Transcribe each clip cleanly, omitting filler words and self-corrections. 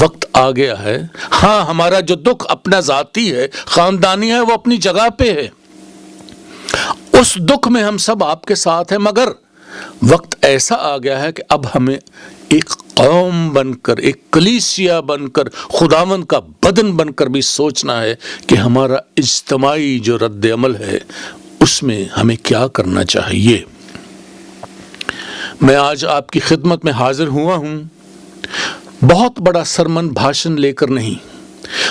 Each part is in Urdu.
وقت آ گیا ہے. ہاں ہمارا جو دکھ اپنا ذاتی ہے، خاندانی ہے، وہ اپنی جگہ پہ ہے، اس دکھ میں ہم سب آپ کے ساتھ ہیں، مگر وقت ایسا آ گیا ہے کہ اب ہمیں ایک قوم بن کر، ایک کلیسیا بن کر، خداوند کا بدن بن کر بھی سوچنا ہے کہ ہمارا اجتماعی جو رد عمل ہے اس میں ہمیں کیا کرنا چاہیے. میں آج آپ کی خدمت میں حاضر ہوا ہوں بہت بڑا سرمن بھاشن لے کر نہیں،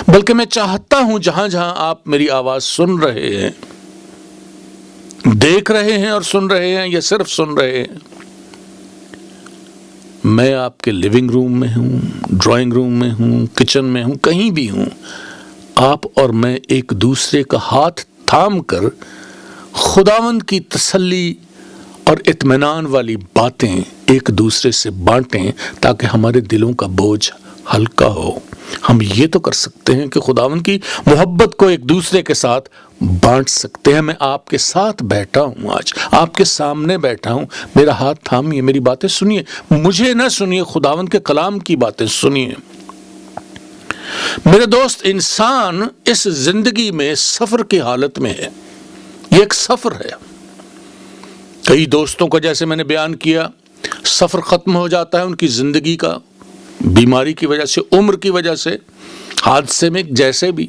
بلکہ میں چاہتا ہوں جہاں جہاں آپ میری آواز سن رہے ہیں، دیکھ رہے ہیں اور سن رہے ہیں یا صرف سن رہے ہیں، میں آپ کے لیونگ روم میں ہوں، ڈرائنگ روم میں ہوں، کچن میں ہوں، کہیں بھی ہوں، آپ اور میں ایک دوسرے کا ہاتھ تھام کر خداوند کی تسلی اور اطمینان والی باتیں ایک دوسرے سے بانٹیں تاکہ ہمارے دلوں کا بوجھ ہلکا ہو. ہم یہ تو کر سکتے ہیں کہ خداوند کی محبت کو ایک دوسرے کے ساتھ بانٹ سکتے ہیں. میں آپ کے ساتھ بیٹھا ہوں، آج آپ کے سامنے بیٹھا ہوں، میرا ہاتھ تھامیے، میری باتیں سنیے، مجھے نہ سنیے، خداوند کے کلام کی باتیں سنیے. میرے دوست، انسان اس زندگی میں سفر کی حالت میں ہے. یہ ایک سفر ہے. کئی دوستوں کا جیسے میں نے بیان کیا، سفر ختم ہو جاتا ہے ان کی زندگی کا، بیماری کی وجہ سے، عمر کی وجہ سے، حادثے میں، جیسے بھی.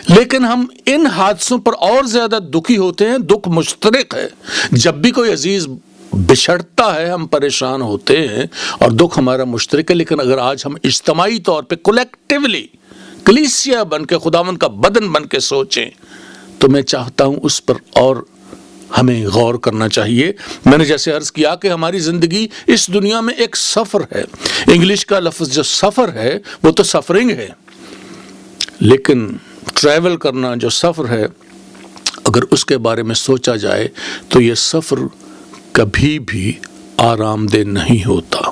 لیکن ہم ان حادثوں پر اور زیادہ دکھی ہوتے ہیں. دکھ مشترک ہے. جب بھی کوئی عزیز بچھڑتا ہے ہم پریشان ہوتے ہیں اور دکھ ہمارا مشترک ہے. لیکن اگر آج ہم اجتماعی طور پہ کولیکٹیولی کلیسیا بن کے، خداوند کا بدن بن کے سوچیں تو میں چاہتا ہوں اس پر اور ہمیں غور کرنا چاہیے. میں نے جیسے عرض کیا کہ ہماری زندگی اس دنیا میں ایک سفر ہے. انگلش کا لفظ جو سفر ہے وہ تو سفرنگ ہے، لیکن ٹریول کرنا جو سفر ہے، اگر اس کے بارے میں سوچا جائے تو یہ سفر کبھی بھی آرام دہ نہیں ہوتا.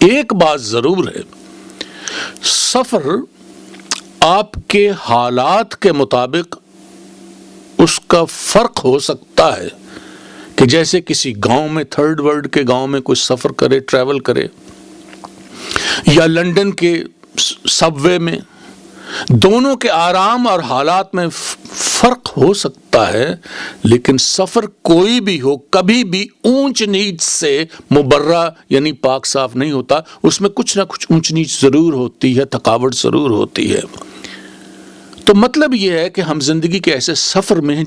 ایک بات ضرور ہے، سفر آپ کے حالات کے مطابق اس کا فرق ہو سکتا ہے کہ جیسے کسی گاؤں میں، تھرڈ ورلڈ کے گاؤں میں کوئی سفر کرے، ٹریول کرے، یا لنڈن کے سب وے میں، دونوں کے آرام اور حالات میں فرق ہو سکتا ہے. لیکن سفر کوئی بھی ہو، کبھی بھی اونچ نیچ سے مبرہ یعنی پاک صاف نہیں ہوتا. اس میں کچھ نہ کچھ اونچ نیچ ضرور ہوتی ہے، تھکاوٹ ضرور ہوتی ہے. تو مطلب یہ ہے کہ ہم زندگی کے ایسے سفر میں ہیں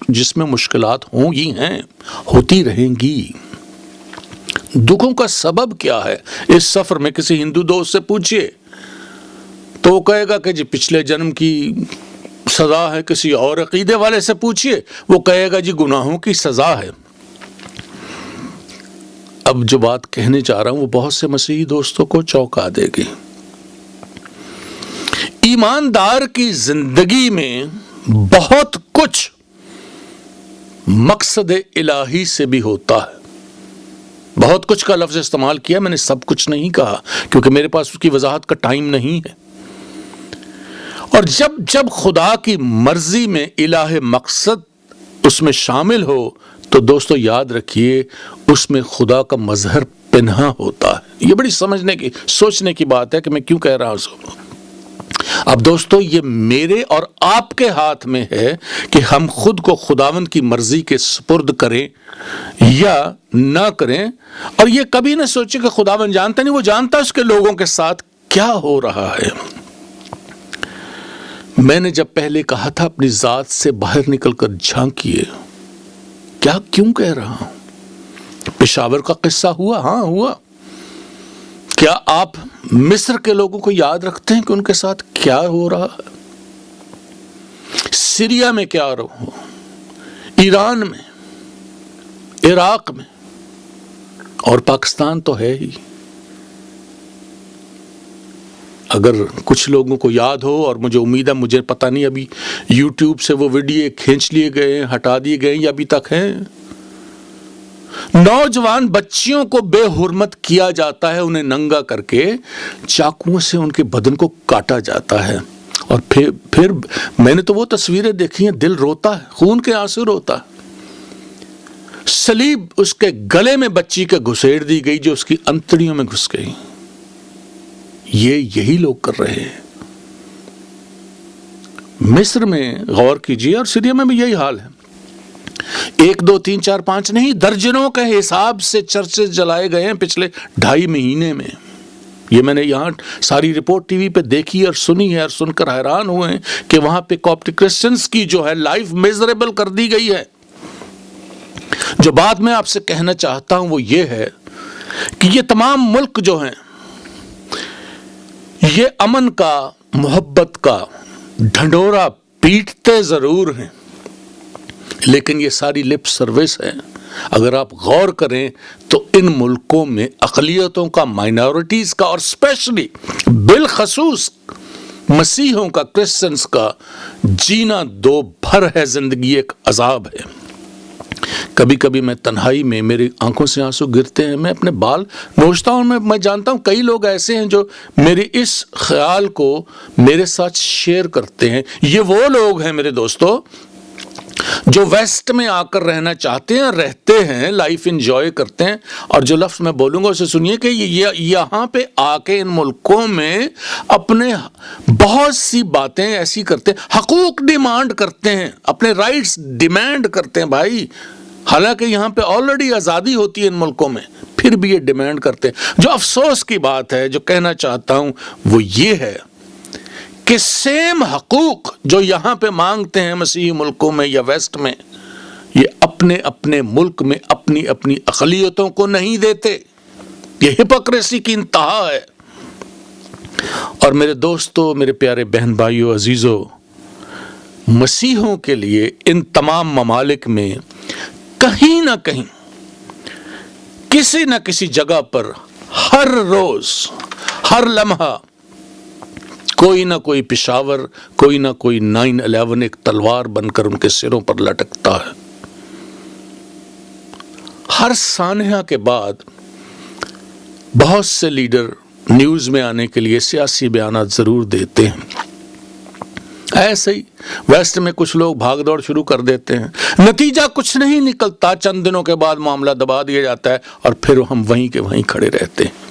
جس میں مشکلات ہوں گی ہیں، ہوتی رہیں گی. دکھوں کا سبب کیا ہے اس سفر میں؟ کسی ہندو دوست سے پوچھئے تو وہ کہے گا کہ جی پچھلے جنم کی سزا ہے. کسی اور عقیدے والے سے پوچھئے وہ کہے گا جی گناہوں کی سزا ہے. اب جو بات کہنے جا رہا ہوں وہ بہت سے مسیحی دوستوں کو چونکا دے گی. ایماندار کی زندگی میں بہت کچھ مقصد الہی سے بھی ہوتا ہے. بہت کچھ کا لفظ استعمال کیا، میں نے سب کچھ نہیں کہا کیونکہ میرے پاس اس کی وضاحت کا ٹائم نہیں ہے. اور جب خدا کی مرضی میں الہ مقصد اس میں شامل ہو تو دوستو یاد رکھیے اس میں خدا کا مظہر پنہا ہوتا ہے. یہ بڑی سمجھنے کی، سوچنے کی بات ہے کہ میں کیوں کہہ رہا ہوں. اب دوستو یہ میرے اور آپ کے ہاتھ میں ہے کہ ہم خود کو خداوند کی مرضی کے سپرد کریں یا نہ کریں. اور یہ کبھی نہ سوچیں کہ خداوند جانتا نہیں، وہ جانتا اس کے لوگوں کے ساتھ کیا ہو رہا ہے. میں نے جب پہلے کہا تھا اپنی ذات سے باہر نکل کر جھانکیے، کیا کیوں کہہ رہا ہوں؟ پشاور کا قصہ ہوا، ہاں ہوا. کیا آپ مصر کے لوگوں کو یاد رکھتے ہیں کہ ان کے ساتھ کیا ہو رہا ہے؟ سیریا میں کیا ہو رہا، ایران میں، عراق میں، اور پاکستان تو ہے ہی. اگر کچھ لوگوں کو یاد ہو، اور مجھے امید ہے، مجھے پتہ نہیں ابھی یوٹیوب سے وہ ویڈیو کھینچ لیے گئے، ہٹا دیے گئے یا ابھی تک ہیں. نوجوان بچیوں کو بے حرمت کیا جاتا ہے، انہیں ننگا کر کے چاقوؤں سے ان کے بدن کو کاٹا جاتا ہے. اور پھر میں نے تو وہ تصویریں دیکھی ہیں، دل روتا ہے، خون کے آنسو روتا ہے. صلیب اس کے گلے میں بچی کے گھسیڑ دی گئی جو اس کی انتڑیوں میں گھس گئی. یہی لوگ کر رہے ہیں۔ مصر میں غور کیجیے اور سیریا میں بھی یہی حال ہے۔ 1 2 3 4 5 نہیں، درجنوں کے حساب سے چرچز جلائے گئے ہیں پچھلے 2.5 مہینے میں۔ یہ میں نے یہاں ساری رپورٹ ٹی وی پہ دیکھی اور سنی ہے، اور سن کر حیران ہوئے ہیں کہ وہاں پہ کاپٹک کرسچنز کی جو ہے لائف میزریبل کر دی گئی ہے۔ جو بات میں آپ سے کہنا چاہتا ہوں وہ یہ ہے کہ یہ تمام ملک جو ہیں یہ امن کا، محبت کا ڈھنڈورا پیٹتے ضرور ہیں، لیکن یہ ساری لپ سروس ہے۔ اگر آپ غور کریں تو ان ملکوں میں اقلیتوں کا، مائنورٹیز کا، اور اسپیشلی بالخصوص مسیحوں کا، کرسچنز کا جینا دو بھر ہے، زندگی ایک عذاب ہے۔ کبھی کبھی میں تنہائی میں میری آنکھوں سے آنسو گرتے ہیں، میں اپنے بال نوچتا ہوں۔ میں جانتا ہوں کئی لوگ ایسے ہیں جو میرے اس خیال کو میرے ساتھ شیئر کرتے ہیں۔ یہ وہ لوگ ہیں میرے دوستو جو ویسٹ میں آ کر رہنا چاہتے ہیں، رہتے ہیں، لائف انجوائے کرتے ہیں، اور جو لفظ میں بولوں گا اسے سنیے کہ یہاں پہ آ کے ان ملکوں میں اپنے بہت سی باتیں ایسی کرتے ہیں، حقوق ڈیمانڈ کرتے ہیں، اپنے رائٹس ڈیمانڈ کرتے ہیں۔ بھائی حالانکہ یہاں پہ آلریڈی آزادی ہوتی ہے ان ملکوں میں، پھر بھی یہ ڈیمانڈ کرتے ہیں۔ جو افسوس کی بات ہے، جو کہنا چاہتا ہوں وہ یہ ہے کہ سیم حقوق جو یہاں پہ مانگتے ہیں مسیحی ملکوں میں یا ویسٹ میں، یہ اپنے اپنے ملک میں اپنی اپنی اقلیتوں کو نہیں دیتے۔ یہ ہپوکریسی کی انتہا ہے۔ اور میرے دوستو، میرے پیارے بہن بھائیو، عزیزو، مسیحوں کے لیے ان تمام ممالک میں کہیں نہ کہیں، کسی نہ کسی جگہ پر، ہر روز، ہر لمحہ کوئی نہ کوئی پشاور، کوئی نہ کوئی 9/11 ایک تلوار بن کر ان کے سروں پر لٹکتا ہے۔ ہر سانحہ کے بعد بہت سے لیڈر نیوز میں آنے کے لیے سیاسی بیانات ضرور دیتے ہیں۔ ایسے ہی ویسٹ میں کچھ لوگ بھاگ دوڑ شروع کر دیتے ہیں، نتیجہ کچھ نہیں نکلتا، چند دنوں کے بعد معاملہ دبا دیا جاتا ہے اور پھر ہم وہیں کے وہیں کھڑے رہتے ہیں۔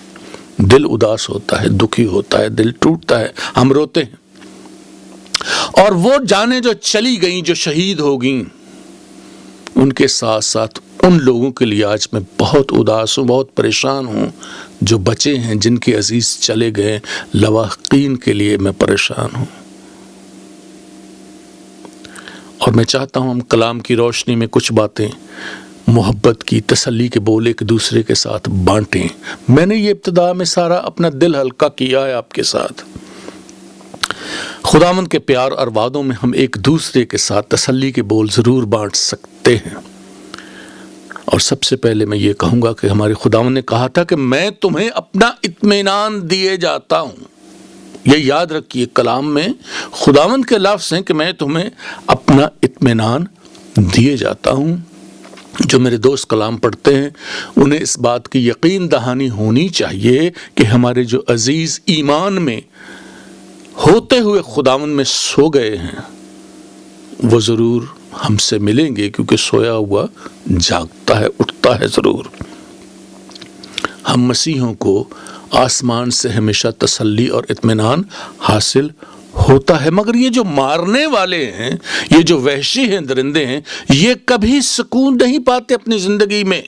دل اداس ہوتا ہے، دکھی ہوتا ہے، دل ٹوٹتا ہے، ہم روتے ہیں۔ اور وہ جانیں جو چلی گئیں، جو شہید ہو گئیں، ان کے ساتھ ساتھ ان لوگوں کے لیے آج میں بہت اداس ہوں، بہت پریشان ہوں جو بچے ہیں، جن کے عزیز چلے گئے، لواحقین کے لیے میں پریشان ہوں۔ اور میں چاہتا ہوں ہم کلام کی روشنی میں کچھ باتیں، محبت کی، تسلی کے بول ایک دوسرے کے ساتھ بانٹیں۔ میں نے یہ ابتدا میں سارا اپنا دل ہلکا کیا ہے آپ کے ساتھ۔ خداوند کے پیار اور وعدوں میں ہم ایک دوسرے کے ساتھ تسلی کے بول ضرور بانٹ سکتے ہیں۔ اور سب سے پہلے میں یہ کہوں گا کہ ہمارے خداوند نے کہا تھا کہ میں تمہیں اپنا اطمینان دیے جاتا ہوں۔ یہ یاد رکھیے، کلام میں خداوند کے لفظ ہیں کہ میں تمہیں اپنا اطمینان دیے جاتا ہوں۔ جو میرے دوست کلام پڑھتے ہیں انہیں اس بات کی یقین دہانی ہونی چاہیے کہ ہمارے جو عزیز ایمان میں ہوتے ہوئے خداوند میں سو گئے ہیں وہ ضرور ہم سے ملیں گے، کیونکہ سویا ہوا جاگتا ہے، اٹھتا ہے ضرور۔ ہم مسیحوں کو آسمان سے ہمیشہ تسلی اور اطمینان حاصل ہوتا ہے، مگر یہ جو مارنے والے ہیں، یہ جو وحشی ہیں، درندے ہیں، یہ کبھی سکون نہیں پاتے اپنی زندگی میں۔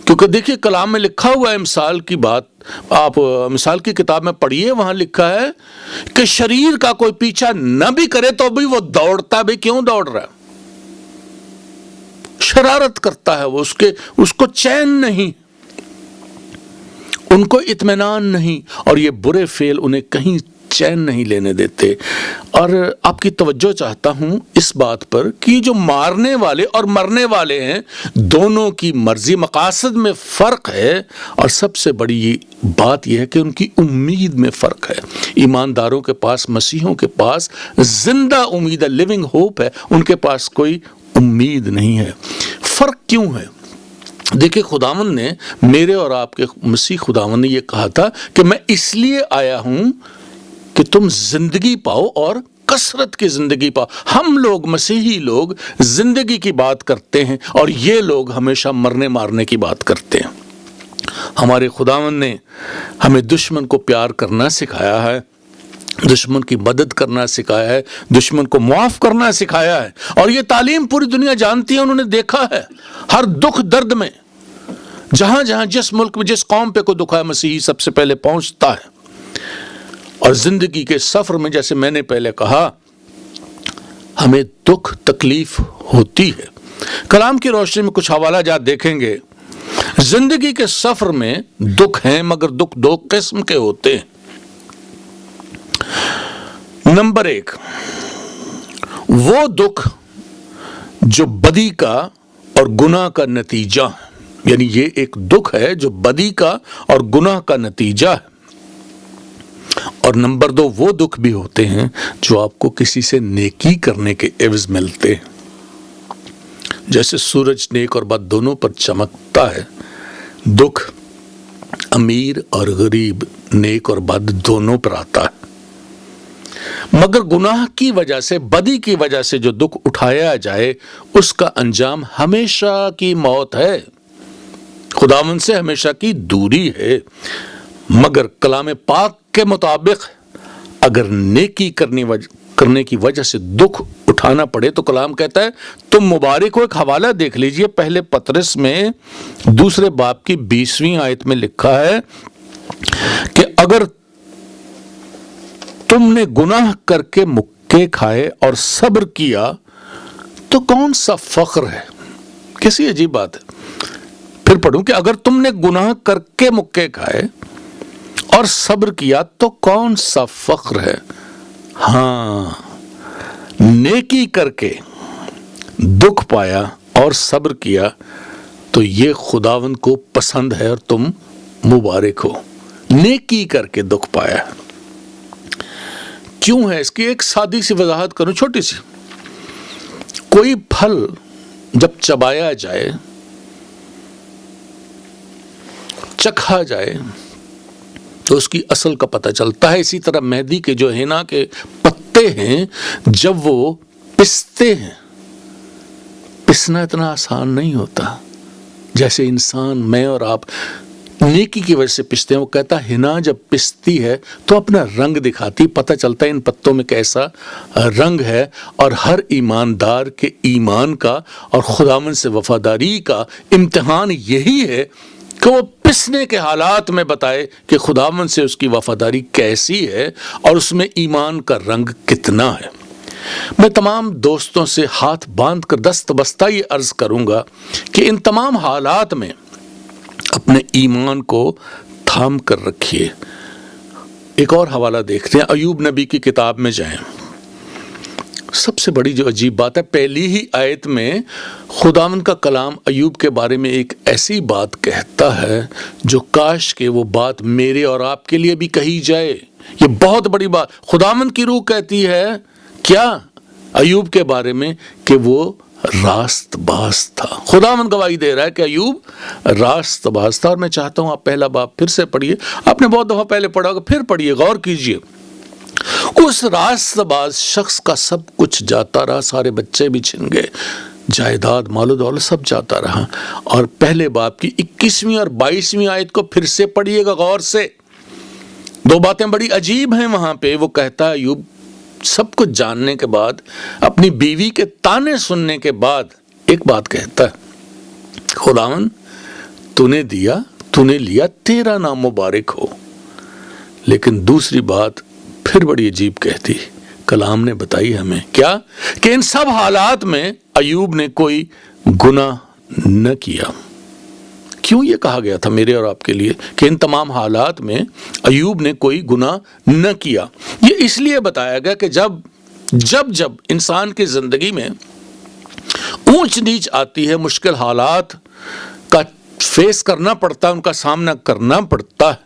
کیونکہ دیکھیے کلام میں لکھا ہوا ہے، مثال کی بات آپ مثال کی کتاب میں پڑھیے، وہاں لکھا ہے کہ شریر کا کوئی پیچھا نہ بھی کرے تو بھی وہ دوڑتا بھی کیوں دوڑ رہا ہے؟ شرارت کرتا ہے وہ، اس کو چین نہیں، ان کو اطمینان نہیں، اور یہ برے فعل انہیں کہیں چین نہیں لینے دیتے۔ اور آپ کی توجہ چاہتا ہوں اس بات پر کہ جو مارنے والے اور مرنے والے ہیں، دونوں کی مرضی، مقاصد میں فرق ہے، اور سب سے بڑی بات یہ ہے کہ ان کی امید میں فرق ہے۔ ایمانداروں کے پاس، مسیحوں کے پاس زندہ امید ہے، لیونگ ہوپ ہے، ان کے پاس کوئی امید نہیں ہے۔ فرق کیوں ہے؟ دیکھیں خداوند نے، میرے اور آپ کے مسیح خداوند نے یہ کہا تھا کہ میں اس لیے آیا ہوں کہ تم زندگی پاؤ اور کثرت کی زندگی پاؤ۔ ہم لوگ، مسیحی لوگ، زندگی کی بات کرتے ہیں اور یہ لوگ ہمیشہ مرنے مارنے کی بات کرتے ہیں۔ ہمارے خداوند نے ہمیں دشمن کو پیار کرنا سکھایا ہے، دشمن کی مدد کرنا سکھایا ہے، دشمن کو معاف کرنا سکھایا ہے، اور یہ تعلیم پوری دنیا جانتی ہے، انہوں نے دیکھا ہے۔ ہر دکھ درد میں جہاں جہاں جس ملک میں جس قوم پہ کوئی دکھ ہے، مسیحی سب سے پہلے پہنچتا ہے۔ اور زندگی کے سفر میں جیسے میں نے پہلے کہا، ہمیں دکھ تکلیف ہوتی ہے۔ کلام کی روشنی میں کچھ حوالہ جات دیکھیں گے۔ زندگی کے سفر میں دکھ ہیں، مگر دکھ دو قسم کے ہوتے ہیں۔ نمبر 1، وہ دکھ جو بدی کا اور گناہ کا نتیجہ ہے، یعنی یہ ایک دکھ ہے جو بدی کا اور گناہ کا نتیجہ ہے۔ اور نمبر 2، وہ دکھ بھی ہوتے ہیں جو آپ کو کسی سے نیکی کرنے کے عوض ملتے ہیں۔ جیسے سورج نیک اور بد دونوں پر چمکتا ہے، دکھ امیر اور غریب، نیک اور بد دونوں پر آتا ہے۔ مگر گناہ کی وجہ سے، بدی کی وجہ سے جو دکھ اٹھایا جائے، اس کا انجام ہمیشہ کی موت ہے، خداوند سے ہمیشہ کی دوری ہے۔ مگر کلام پاک کے مطابق اگر نیکی کرنے کی وجہ سے دکھ اٹھانا پڑے تو کلام کہتا ہے تم مبارک ہو۔ ایک حوالہ دیکھ لیجئے، پہلے پطرس میں 2 باب کی 20ویں آیت میں لکھا ہے کہ اگر تم نے گناہ کر کے مکے کھائے اور صبر کیا تو کون سا فخر ہے۔ کیسی عجیب بات ہے۔ پھر پڑھوں کہ اگر تم نے گناہ کر کے مکے کھائے اور صبر کیا تو کون سا فخر ہے۔ ہاں، نیکی کر کے دکھ پایا اور صبر کیا تو یہ خداوند کو پسند ہے اور تم مبارک ہو۔ نیکی کر کے دکھ پایا، کیوں ہے؟ اس کی ایک سادی سی وضاحت کروں، چھوٹی سی۔ کوئی پھل جب چبایا جائے، چکھا جائے تو اس کی اصل کا پتہ چلتا ہے۔ اسی طرح مہدی کے جو ہینا کے پتے ہیں، جب وہ پستے ہیں، پسنا اتنا آسان نہیں ہوتا جیسے انسان، میں اور آپ نیکی کی وجہ سے پستے ہیں۔ وہ کہتا ہے ہنا جب پستی ہے تو اپنا رنگ دکھاتی، پتہ چلتا ہے ان پتوں میں کیسا رنگ ہے۔ اور ہر ایماندار کے ایمان کا اور خداوند سے وفاداری کا امتحان یہی ہے کہ وہ پسنے کے حالات میں بتائے کہ خداوند سے اس کی وفاداری کیسی ہے اور اس میں ایمان کا رنگ کتنا ہے۔ میں تمام دوستوں سے ہاتھ باندھ کر دست بستہ یہ عرض کروں گا کہ ان تمام حالات میں اپنے ایمان کو تھام کر رکھیے۔ ایک اور حوالہ دیکھتے ہیں، ایوب نبی کی کتاب میں جائیں۔ سب سے بڑی جو عجیب بات ہے، پہلی ہی آیت میں خداوند کا کلام ایوب کے بارے میں ایک ایسی بات کہتا ہے جو کاش کہ وہ بات میرے اور آپ کے لیے بھی کہی جائے۔ یہ بہت بڑی بات خداوند کی روح کہتی ہے کیا ایوب کے بارے میں کہ وہ راست باز تھا۔ خداوند گواہی دے رہا ہے کہ ایوب راست باز تھا۔ اور میں چاہتا ہوں آپ پہلا باب پھر سے پڑھیے، آپ نے بہت دفعہ پہلے پڑھا ہوگا، پھر پڑھیے، غور کیجئے۔ اس راست باز شخص کا سب کچھ جاتا رہا، سارے بچے بھی چھن گئے، جائیداد مال و دولت سب جاتا رہا۔ اور پہلے باب کی 21ویں اور 22ویں آیت کو پھر سے پڑھیے گا غور سے، 2 باتیں بڑی عجیب ہیں وہاں پہ۔ وہ کہتا ہے ایوب سب کچھ جاننے کے بعد، اپنی بیوی کے تانے سننے کے بعد ایک بات کہتا ہے، خداوند تو نے دیا، تو نے لیا، تیرا نام مبارک ہو۔ لیکن دوسری بات پھر بڑی عجیب کہتی، کلام نے بتائی ہمیں کیا کہ ان سب حالات میں ایوب نے کوئی گناہ نہ کیا۔ کیوں یہ کہا گیا تھا میرے اور آپ کے لیے کہ ان تمام حالات میں ایوب نے کوئی گناہ نہ کیا؟ یہ اس لیے بتایا گیا کہ جب انسان کی زندگی میں اونچ نیچ آتی ہے، مشکل حالات کا فیس کرنا پڑتا ہے، ان کا سامنا کرنا پڑتا ہے،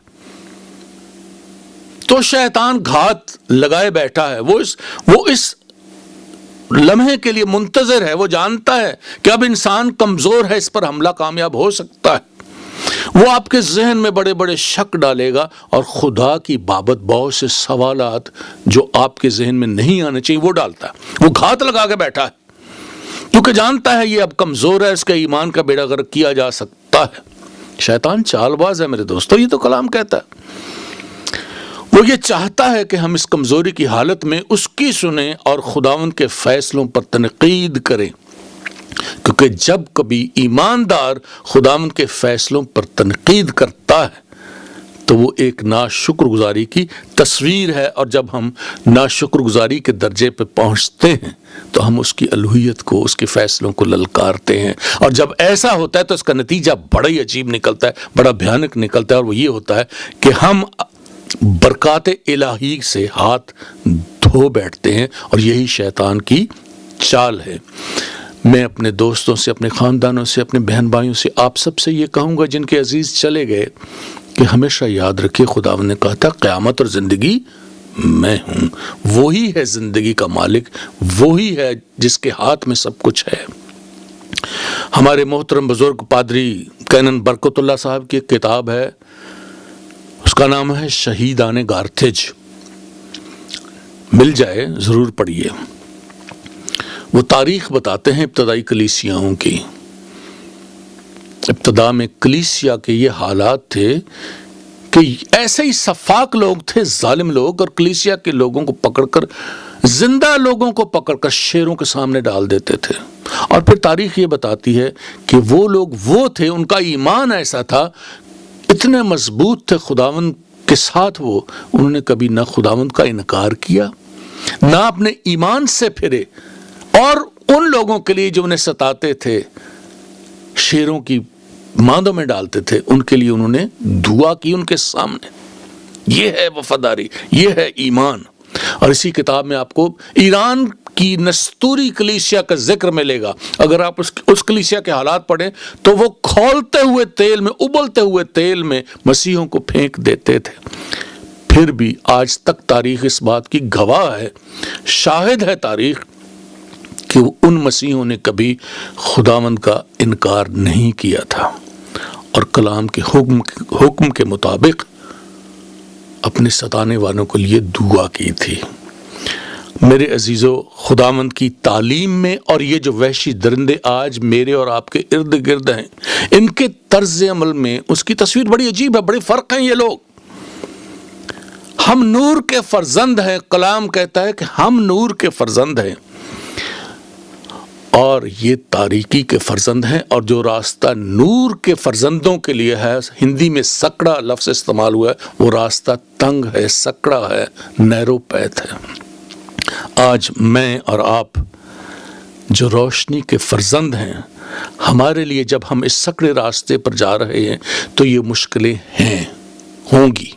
تو شیطان گھات لگائے بیٹھا ہے۔ وہ اس لمحے کے لیے منتظر ہے۔ وہ جانتا ہے کہ اب انسان کمزور ہے، اس پر حملہ کامیاب ہو سکتا ہے۔ وہ آپ کے ذہن میں بڑے بڑے شک ڈالے گا اور خدا کی بابت بہت سے سوالات جو آپ کے ذہن میں نہیں آنے چاہیے وہ ڈالتا ہے۔ وہ گھات لگا کے بیٹھا ہے کیونکہ جانتا ہے یہ اب کمزور ہے، اس کا ایمان کا بیڑا غرق کیا جا سکتا ہے۔ شیطان چال باز ہے میرے دوستو، یہ تو کلام کہتا ہے۔ وہ یہ چاہتا ہے کہ ہم اس کمزوری کی حالت میں اس کی سنیں اور خداوند کے فیصلوں پر تنقید کریں، کیونکہ جب کبھی ایماندار خداوند کے فیصلوں پر تنقید کرتا ہے تو وہ ایک ناشکر گزاری کی تصویر ہے، اور جب ہم ناشکر گزاری کے درجے پہ پہنچتے ہیں تو ہم اس کی الوہیت کو، اس کے فیصلوں کو للکارتے ہیں، اور جب ایسا ہوتا ہے تو اس کا نتیجہ بڑا ہی عجیب نکلتا ہے، بڑا بھیانک نکلتا ہے، اور وہ یہ ہوتا ہے کہ ہم برکات الہی سے ہاتھ دھو بیٹھتے ہیں، اور یہی شیطان کی چال ہے۔ میں اپنے دوستوں سے، اپنے خاندانوں سے، اپنے بہن بھائیوں سے، آپ سب سے یہ کہوں گا جن کے عزیز چلے گئے، کہ ہمیشہ یاد رکھیے خداوند نے کہا تھا قیامت اور زندگی میں ہوں، وہی ہے زندگی کا مالک، وہی ہے جس کے ہاتھ میں سب کچھ ہے۔ ہمارے محترم بزرگ پادری کینن برکت اللہ صاحب کی ایک کتاب ہے، اس کا نام ہے شہیدان گارتھج، مل جائے ضرور پڑھیے۔ وہ تاریخ بتاتے ہیں ابتدائی کلیسیاؤں کی۔ ابتدا میں کلیسیا کے یہ حالات تھے کہ ایسے ہی سفاک لوگ تھے، ظالم لوگ، اور کلیسیا کے لوگوں کو پکڑ کر، زندہ لوگوں کو پکڑ کر شیروں کے سامنے ڈال دیتے تھے۔ اور پھر تاریخ یہ بتاتی ہے کہ وہ لوگ وہ تھے، ان کا ایمان ایسا تھا، اتنے مضبوط تھے خداوند کے ساتھ، وہ انہوں نے کبھی نہ خداوند کا انکار کیا، نہ اپنے ایمان سے پھرے، اور ان لوگوں کے لیے جو انہیں ستاتے تھے، شیروں کی ماندوں میں ڈالتے تھے، ان کے لیے انہوں نے دعا کی ان کے سامنے۔ یہ ہے وفاداری، یہ ہے ایمان۔ اور اسی کتاب میں آپ کو ایران کی نستوری کلیسیا کا ذکر ملے گا۔ اگر آپ اس کلیسیا کے حالات پڑھیں تو وہ کھولتے ہوئے تیل میں، ابلتے ہوئے تیل میں مسیحوں کو پھینک دیتے تھے۔ پھر بھی آج تک تاریخ اس بات کی گواہ ہے، شاہد ہے تاریخ، کہ ان مسیحوں نے کبھی خداوند کا انکار نہیں کیا تھا، اور کلام کے حکم کے مطابق اپنے ستانے والوں کے لیے دعا کی تھی۔ میرے عزیزو، خداوند کی تعلیم میں اور یہ جو وحشی درندے آج میرے اور آپ کے ارد گرد ہیں، ان کے طرز عمل میں اس کی تصویر بڑی عجیب ہے، بڑے فرق ہیں۔ یہ لوگ، ہم نور کے فرزند ہیں، کلام کہتا ہے کہ ہم نور کے فرزند ہیں، اور یہ تاریکی کے فرزند ہیں، اور جو راستہ نور کے فرزندوں کے لیے ہے، ہندی میں سکڑا لفظ استعمال ہوا ہے، وہ راستہ تنگ ہے، سکڑا ہے، نیرو پیتھ ہے۔ آج میں اور آپ جو روشنی کے فرزند ہیں، ہمارے لیے جب ہم اس سکڑے راستے پر جا رہے ہیں تو یہ مشکلیں ہیں، ہوں گی۔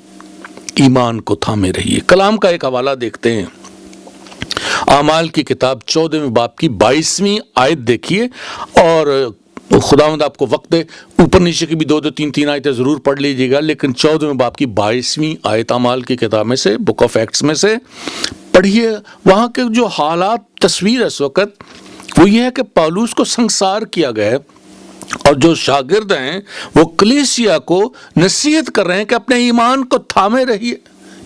ایمان کو تھامے رہیے۔ کلام کا ایک حوالہ دیکھتے ہیں، اعمال کی کتاب 14ویں باب کی 22ویں آیت دیکھیے، اور خداوند آپ کو وقت دے، اوپر نیچے کی بھی 2-3 آیتیں ضرور پڑھ لیجیے گا، لیکن 14ویں باب کی 22ویں آیت اعمال کی کتاب میں سے، بک آف ایکٹس میں سے پڑھیے۔ وہاں کے جو حالات تصویر اس وقت وہ یہ ہے کہ پالوس کو سنسار کیا گیا، اور جو شاگرد ہیں وہ کلیسیا کو نصیحت کر رہے ہیں کہ اپنے ایمان کو تھامے رہیے،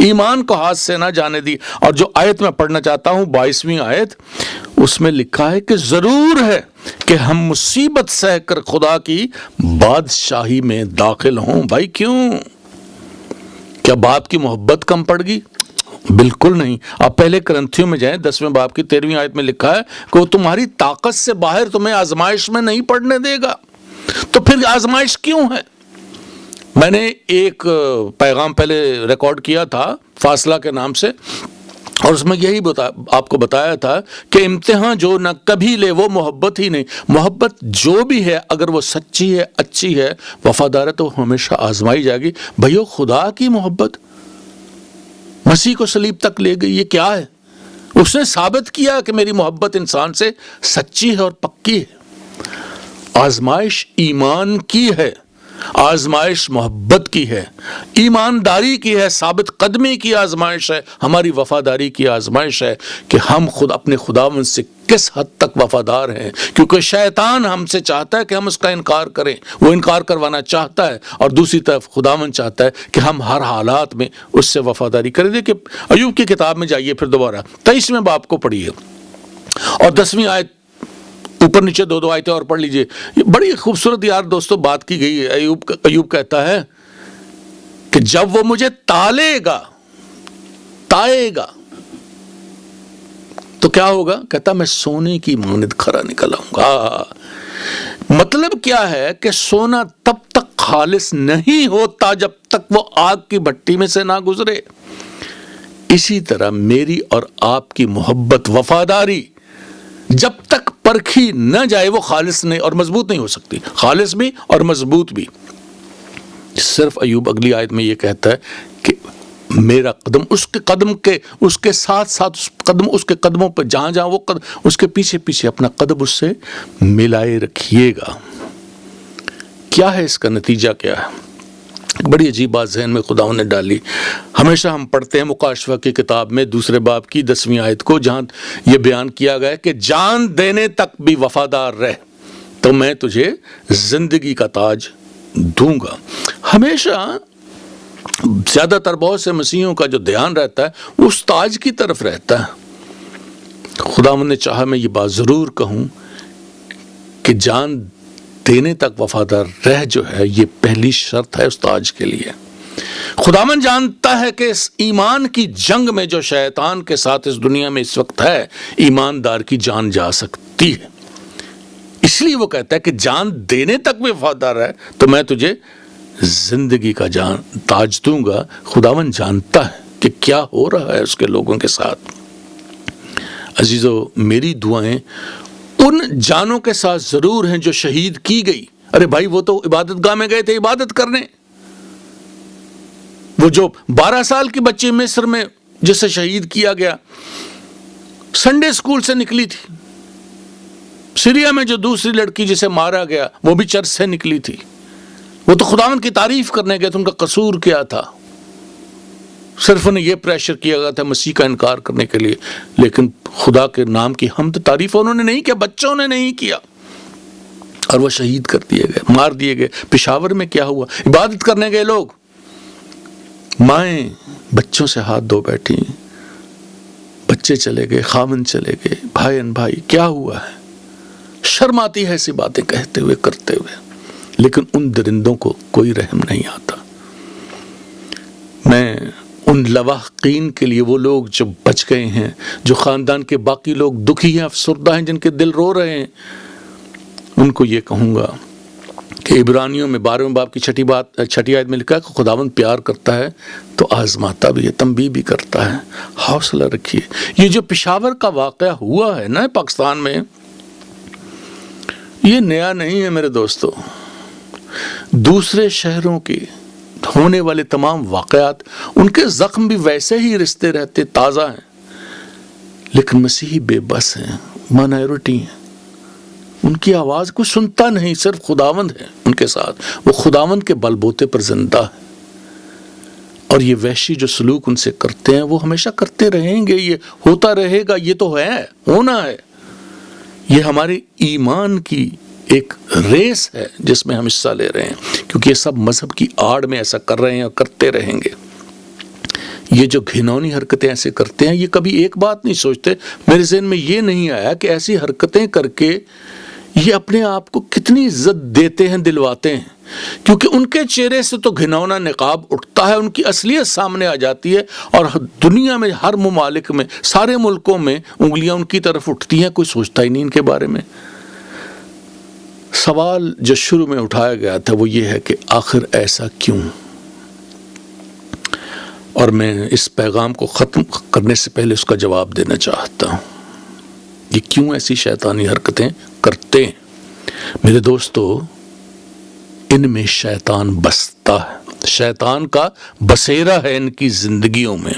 ایمان کو ہاتھ سے نہ جانے دی۔ اور جو آیت میں پڑھنا چاہتا ہوں 22ویں آیت، اس میں لکھا ہے کہ ضرور ہے کہ ہم مصیبت سہ کر خدا کی بادشاہی میں داخل ہوں۔ بھائی کیوں؟ کیا باپ کی محبت کم پڑ گئی؟ بالکل نہیں۔ آپ پہلے کرنتھیوں میں جائیں، 10ویں باب کی 13ویں آیت میں لکھا ہے کہ وہ تمہاری طاقت سے باہر تمہیں آزمائش میں نہیں پڑنے دے گا۔ تو پھر آزمائش کیوں ہے؟ میں نے ایک پیغام پہلے ریکارڈ کیا تھا فاصلہ کے نام سے، اور اس میں یہی آپ کو بتایا تھا کہ امتحان جو نہ کبھی لے وہ محبت ہی نہیں۔ محبت جو بھی ہے، اگر وہ سچی ہے، اچھی ہے، وفادار ہے، تو ہمیشہ آزمائی جائے گی۔ بھائیو، خدا کی محبت مسیح کو صلیب تک لے گئی، یہ کیا ہے؟ اس نے ثابت کیا کہ میری محبت انسان سے سچی ہے اور پکی ہے۔ آزمائش ایمان کی ہے، آزمائش محبت کی ہے، ایمانداری کی ہے، ثابت قدمی کی آزمائش ہے، ہماری وفاداری کی آزمائش ہے کہ ہم خود اپنے خداوند سے کس حد تک وفادار ہیں، کیونکہ شیطان ہم سے چاہتا ہے کہ ہم اس کا انکار کریں، وہ انکار کروانا چاہتا ہے، اور دوسری طرف خداوند چاہتا ہے کہ ہم ہر حالات میں اس سے وفاداری کریں۔ دیکھیں ایوب کی کتاب میں جائیے، پھر دوبارہ 23ویں باب کو پڑھیے اور 10ویں آیت اوپر نیچے 2 آیتیں اور پڑھ لیجئے. یہ بڑی خوبصورت یار دوستو بات کی گئی ہے. ایوب کہتا ہے کہ جب وہ مجھے تائے گا تو کیا ہوگا؟ کہتا میں سونے کی مانند کھرا نکل آؤں گا. مطلب کیا ہے کہ سونا تب تک خالص نہیں ہوتا جب تک وہ آگ کی بھٹی میں سے نہ گزرے. اسی طرح میری اور آپ کی محبت، وفاداری جب تک پرکھی نہ جائے وہ خالص نہیں اور مضبوط نہیں ہو سکتی. خالص بھی اور مضبوط بھی. صرف ایوب اگلی آیت میں یہ کہتا ہے کہ میرا قدم اس کے ساتھ ساتھ اس کے قدموں پر جہاں جہاں وہ قدم، اس کے پیچھے پیچھے اپنا قدم اس سے ملائے رکھیے گا. کیا ہے اس کا نتیجہ؟ کیا ہے؟ بڑی عجیب بات ذہن میں خداوند نے ڈالی. ہمیشہ ہم پڑھتے ہیں مکاشفہ کی کتاب میں 2 باب کی 10ویں آیت کو، جہاں یہ بیان کیا گیا ہے کہ جان دینے تک بھی وفادار رہ تو میں تجھے زندگی کا تاج دوں گا. ہمیشہ زیادہ تر بہت سے مسیحیوں کا جو دھیان رہتا ہے اس تاج کی طرف رہتا ہے. خداوند نے چاہا میں یہ بات ضرور کہوں کہ جان دینے تک وفادار رہ جو ہے یہ پہلی شرط ہے اس تاج کے لیے. خداوند جانتا ہے کہ اس ایمان کی جنگ میں جو شیطان کے ساتھ اس دنیا میں اس وقت ہے، ایماندار کی جان جا سکتی ہے. اس لیے وہ کہتا ہے کہ جان دینے تک بھی وفادار ہے تو میں تجھے زندگی کا تاج دوں گا. خداوند جانتا ہے کہ کیا ہو رہا ہے اس کے لوگوں کے ساتھ. عزیزو، میری دعائیں ان جانوں کے ساتھ ضرور ہیں جو شہید کی گئی. ارے بھائی، وہ تو عبادت گاہ میں گئے تھے عبادت کرنے. وہ جو 12 سال کی بچی مصر میں جسے شہید کیا گیا، سنڈے اسکول سے نکلی تھی. سیریا میں جو دوسری لڑکی جسے مارا گیا وہ بھی چرچ سے نکلی تھی. وہ تو خداوند کی تعریف کرنے گئے تھے. ان کا قصور کیا تھا؟ صرف انہیں یہ پریشر کیا گیا تھا مسیح کا انکار کرنے کے لیے، لیکن خدا کے نام کی حمد تعریف انہوں نے نہیں کیا، بچوں نے نہیں کیا، اور وہ شہید کر دیے گئے، مار دیے گئے. پشاور میں کیا ہوا؟ عبادت کرنے گئے لوگ، مائیں بچوں سے ہاتھ دھو بیٹھی، بچے چلے گئے، خاوند چلے گئے، بھائی کیا ہوا ہے؟ شرم آتی ہے ایسی باتیں کہتے ہوئے کرتے ہوئے، لیکن ان درندوں کو کوئی رحم نہیں آتا. میں ان لواحقین کے لیے، وہ لوگ جو بچ گئے ہیں، جو خاندان کے باقی لوگ دکھی ہیں، افسردہ ہیں، جن کے دل رو رہے ہیں، ان کو یہ کہوں گا کہ عبرانیوں میں 12ویں باب کی 6 آیت میں لکھا ہے کہ خداوند پیار کرتا ہے تو آزماتا بھی ہے، تنبیہ بھی کرتا ہے. حوصلہ رکھیے. یہ جو پشاور کا واقعہ ہوا ہے نا پاکستان میں، یہ نیا نہیں ہے میرے دوستو. دوسرے شہروں کے ہونے والے تمام واقعات، ان کے زخم بھی ویسے ہی رشتے رہتے، تازہ ہیں، لیکن مسیحی بے بس ہیں، مائنورٹی ہیں. ان کی آواز کوئی سنتا نہیں، صرف خداوند ہے ان کے ساتھ. وہ خداوند کے بل بوتے پر زندہ ہے، اور یہ وحشی جو سلوک ان سے کرتے ہیں وہ ہمیشہ کرتے رہیں گے. یہ ہوتا رہے گا، یہ تو ہے، ہونا ہے. یہ ہمارے ایمان کی ایک ریس ہے جس میں ہم حصہ لے رہے ہیں، کیونکہ یہ سب مذہب کی آڑ میں ایسا کر رہے ہیں اور کرتے رہیں گے. یہ جو گھنونی حرکتیں ایسے کرتے ہیں، یہ کبھی ایک بات نہیں سوچتے. میرے ذہن میں یہ نہیں آیا کہ ایسی حرکتیں کر کے یہ اپنے آپ کو کتنی عزت دیتے ہیں، دلواتے ہیں، کیونکہ ان کے چہرے سے تو گھنونا نقاب اٹھتا ہے، ان کی اصلیت سامنے آ جاتی ہے، اور دنیا میں ہر ممالک میں، سارے ملکوں میں انگلیاں ان کی طرف اٹھتی ہیں. کوئی سوچتا ہی نہیں ان کے بارے میں. سوال جو شروع میں اٹھایا گیا تھا وہ یہ ہے کہ آخر ایسا کیوں؟ اور میں اس پیغام کو ختم کرنے سے پہلے اس کا جواب دینا چاہتا ہوں. یہ کیوں ایسی شیطانی حرکتیں کرتے ہیں؟ میرے دوستو، ان میں شیطان بستا ہے، شیطان کا بسیرا ہے ان کی زندگیوں میں.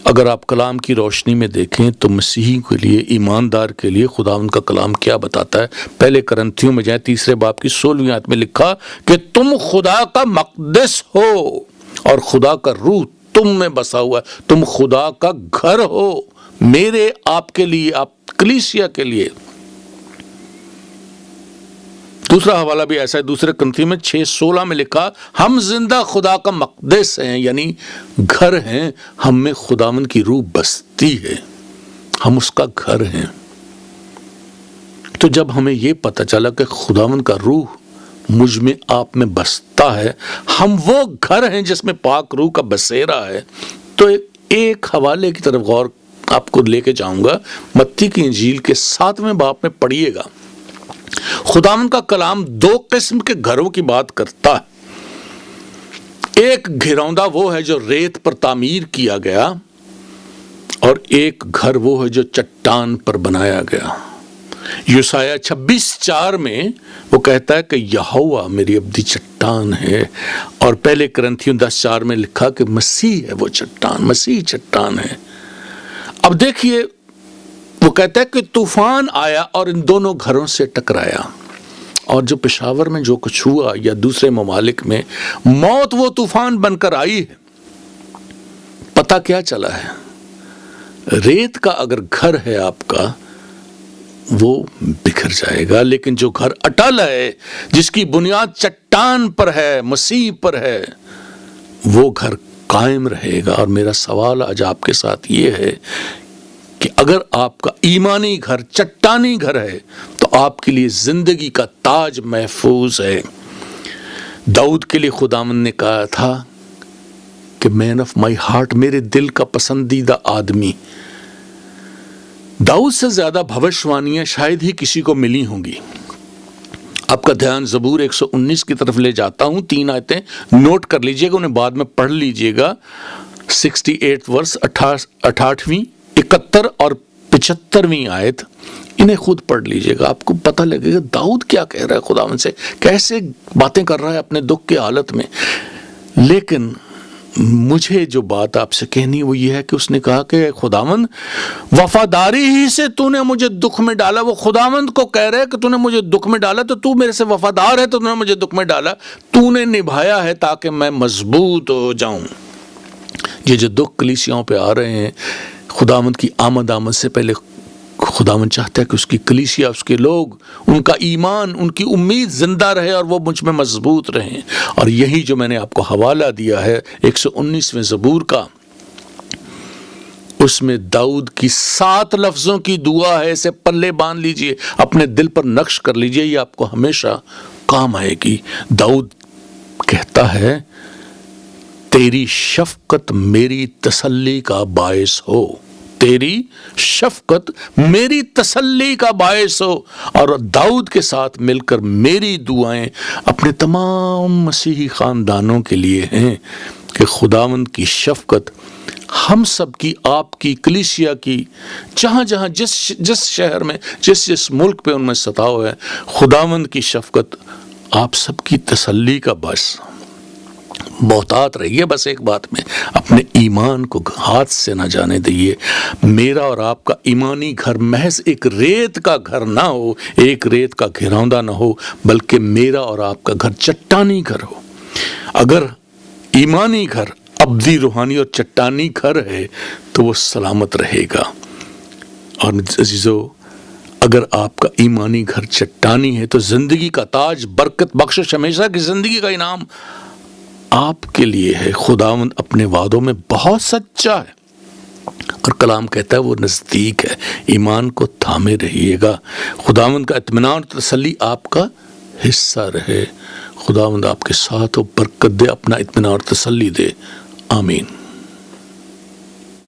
اگر آپ کلام کی روشنی میں دیکھیں تو مسیحی کے لیے، ایماندار کے لیے خداوند کا کلام کیا بتاتا ہے. پہلے کرنتھیوں میں جائیں 3 باب کی 16ویں آیت میں لکھا کہ تم خدا کا مقدس ہو اور خدا کا روح تم میں بسا ہوا ہے. تم خدا کا گھر ہو، میرے، آپ کے لیے، آپ کلیسیا کے لیے. دوسرا حوالہ بھی ایسا ہے، 2 کرنتھیوں میں 6:16 میں لکھا ہم زندہ خدا کا مقدس ہیں، یعنی گھر ہیں. ہم میں خداوند کی روح بستی ہے، ہم اس کا گھر ہیں. تو جب ہمیں یہ پتہ چلا کہ خداوند کا روح مجھ میں آپ میں بستا ہے، ہم وہ گھر ہیں جس میں پاک روح کا بسیرا ہے، تو ایک حوالے کی طرف غور آپ کو لے کے جاؤں گا۔ متی کی انجیل کے 7ویں باب میں پڑھیے گا، خداوند کا کلام دو قسم کے گھروں کی بات کرتا ہے۔ ایک گھروندہ وہ ہے جو ریت پر تعمیر کیا گیا، اور ایک گھر وہ ہے جو چٹان پر بنایا گیا۔ یسایہ 26:4 میں وہ کہتا ہے کہ یہوہ میری ابدی چٹان ہے، اور پہلے کرنتھیوں 10:4 میں لکھا کہ مسیح ہے وہ چٹان، مسیح چٹان ہے۔ اب دیکھیے وہ کہتا ہے کہ طوفان آیا اور ان دونوں گھروں سے ٹکرایا، اور جو پشاور میں جو کچھ ہوا یا دوسرے ممالک میں، موت وہ طوفان بن کر آئی ہے۔ پتہ کیا چلا ہے؟ ریت کا اگر گھر ہے آپ کا وہ بکھر جائے گا، لیکن جو گھر اٹل ہے، جس کی بنیاد چٹان پر ہے، مسیح پر ہے، وہ گھر قائم رہے گا۔ اور میرا سوال آج آپ کے ساتھ یہ ہے کہ اگر آپ کا ایمانی گھر چٹانی گھر ہے تو آپ کے لیے زندگی کا تاج محفوظ ہے۔ داؤد کے لیے خداوند نے کہا تھا کہ مین آف مائی ہارٹ، میرے دل کا پسندیدہ آدمی۔ داؤد سے زیادہ بھوشوانیاں شاید ہی کسی کو ملی ہوں گی۔ آپ کا دھیان زبور 119 کی طرف لے جاتا ہوں، 3 آیتیں نوٹ کر لیجئے گا، انہیں بعد میں پڑھ لیجئے گا۔ 68 ورس 68ویں 71 اور 75ویں آیت، انہیں خود پڑھ لیجئے گا، آپ کو پتہ لگے گا داؤد کیا کہہ رہا ہے خداوند سے، کیسے باتیں کر رہا ہے اپنے دکھ کے حالت میں۔ لیکن مجھے جو بات آپ سے کہنی وہ یہ ہے کہ اس نے کہا کہ خداوند وفاداری ہی سے تو نے مجھے دکھ میں ڈالا۔ وہ خداوند کو کہہ رہے کہ تو نے مجھے دکھ میں ڈالا، تو تو میرے سے وفادار ہے، تو نے مجھے دکھ میں ڈالا، تو نے نبھایا ہے تاکہ میں مضبوط ہو جاؤں۔ یہ جو دکھ کلیسیاؤں پہ آ رہے ہیں، خداوند کی آمد سے پہلے خداوند چاہتا ہے کہ اس کی کلیسیا، اس کے لوگ، ان کا ایمان، ان کی امید زندہ رہے اور وہ مجھ میں مضبوط رہیں۔ اور یہی جو میں نے آپ کو حوالہ دیا ہے 119ویں زبور کا، اس میں داؤد کی 7 لفظوں کی دعا ہے، اسے پلے باندھ لیجئے، اپنے دل پر نقش کر لیجئے، یہ آپ کو ہمیشہ کام آئے گی۔ داؤد کہتا ہے تیری شفقت میری تسلی کا باعث ہو، تیری شفقت میری تسلی کا باعث ہو۔ اور داؤد کے ساتھ مل کر میری دعائیں اپنے تمام مسیحی خاندانوں کے لیے ہیں کہ خداوند کی شفقت ہم سب کی، آپ کی، کلیسیا کی، جہاں جہاں جس شہر میں، جس ملک پہ ان میں ستاؤ ہے، خداوند کی شفقت آپ سب کی تسلی کا باعث۔ محتاط رہیے بس ایک بات میں، اپنے ایمان کو ہاتھ سے نہ جانے دئیے۔ میرا اور آپ کا ایمانی گھر محض ایک ریت کا گھر نہ ہو، ایک ریت کا گھروندہ نہ ہو، بلکہ میرا اور آپ کا گھر چٹانی گھر ہو۔ اگر ایمانی گھر ابدی، روحانی اور چٹانی گھر ہے تو وہ سلامت رہے گا۔ اور عزیزو، اگر آپ کا ایمانی گھر چٹانی ہے تو زندگی کا تاج، برکت، بخشش، ہمیشہ کی زندگی کا انعام آپ کے لیے ہے۔ خداوند اپنے وعدوں میں بہت سچا ہے، اور کلام کہتا ہے وہ نزدیک ہے۔ ایمان کو تھامے رہیے گا، خداوند کا اطمینان اور تسلی آپ کا حصہ رہے۔ خداوند آپ کے ساتھ ہو، برکت دے، اپنا اطمینان اور تسلی دے۔ آمین۔